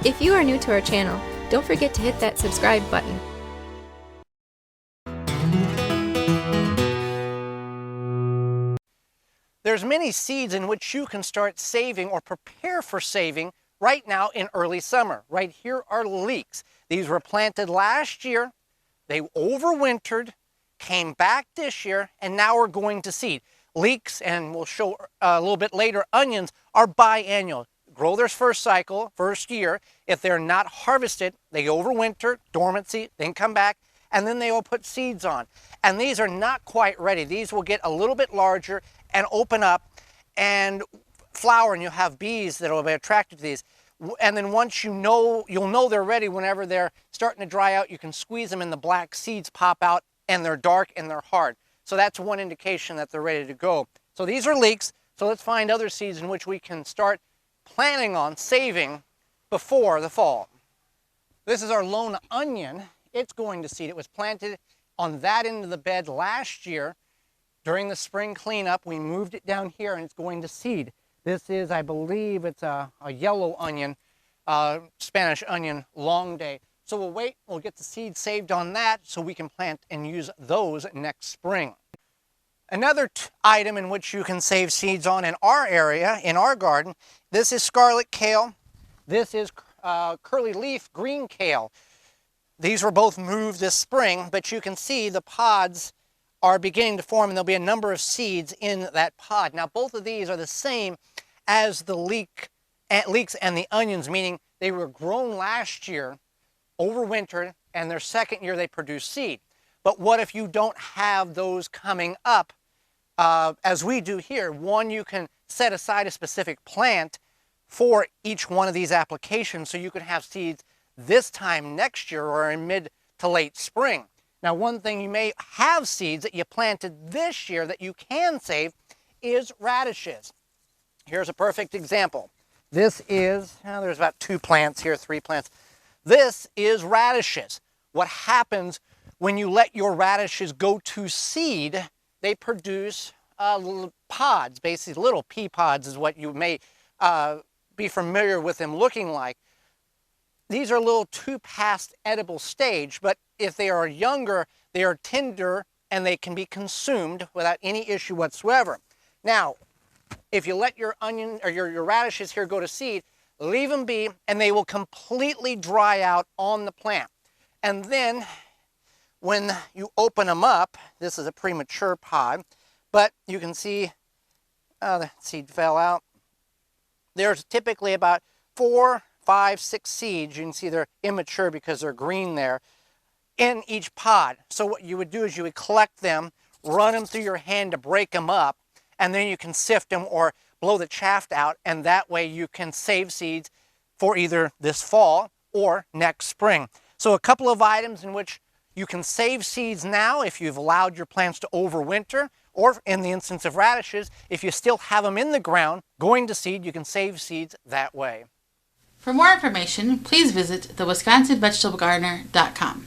If you are new to our channel, don't forget to hit that subscribe button. There's many seeds in which you can start saving or prepare for saving right now in early summer. Right here are leeks. These were planted last year, they overwintered, came back this year, and now are going to seed. Leeks, and we'll show a little bit later, onions are biannual. Grow their first cycle, first year. If they're not harvested, they overwinter, dormancy, then come back, and then they will put seeds on. And these are not quite ready. These will get a little bit larger and open up and flower, and you'll have bees that will be attracted to these. And then once you'll know they're ready whenever they're starting to dry out. You can squeeze them and the black seeds pop out, and they're dark and they're hard. So that's one indication that they're ready to go. So these are leeks. So let's find other seeds in which we can start planning on saving before the fall. This is our lone onion. It's going to seed. It was planted on that end of the bed last year. During the spring cleanup, we moved it down here and it's going to seed. This is, I believe, it's a yellow onion, Spanish onion, long day. So we'll wait, we'll get the seeds saved on that so we can plant and use those next spring. Another item in which you can save seeds on in our area, in our garden, this is scarlet kale. This is curly leaf green kale. These were both moved this spring, but you can see the pods are beginning to form, and there'll be a number of seeds in that pod. Now, both of these are the same as the leeks and the onions, meaning they were grown last year, overwintered, and their second year they produce seed. But what if you don't have those coming up, as we do here? One, you can set aside a specific plant for each one of these applications so you can have seeds this time next year or in mid to late spring. Now, one thing you may have seeds that you planted this year that you can save is radishes. Here's a perfect example. This is, there's about 2 plants here, 3 plants. This is radishes. What happens when you let your radishes go to seed, they produce little pods, basically little pea pods is what you may be familiar with them looking like. These are a little too past edible stage, but if they are younger, they are tender and they can be consumed without any issue whatsoever. Now, if you let your onion or your radishes here go to seed, leave them be, and they will completely dry out on the plant. And then when you open them up, this is a premature pod, but you can see the seed fell out. There's typically about 4, 5, 6 seeds. You can see they're immature because they're green there in each pod. So what you would do is you would collect them, run them through your hand to break them up, and then you can sift them or blow the chaff out, and that way you can save seeds for either this fall or next spring. So a couple of items in which you can save seeds now if you've allowed your plants to overwinter, or in the instance of radishes, if you still have them in the ground going to seed, you can save seeds that way. For more information, please visit thewisconsinvegetablegardener.com.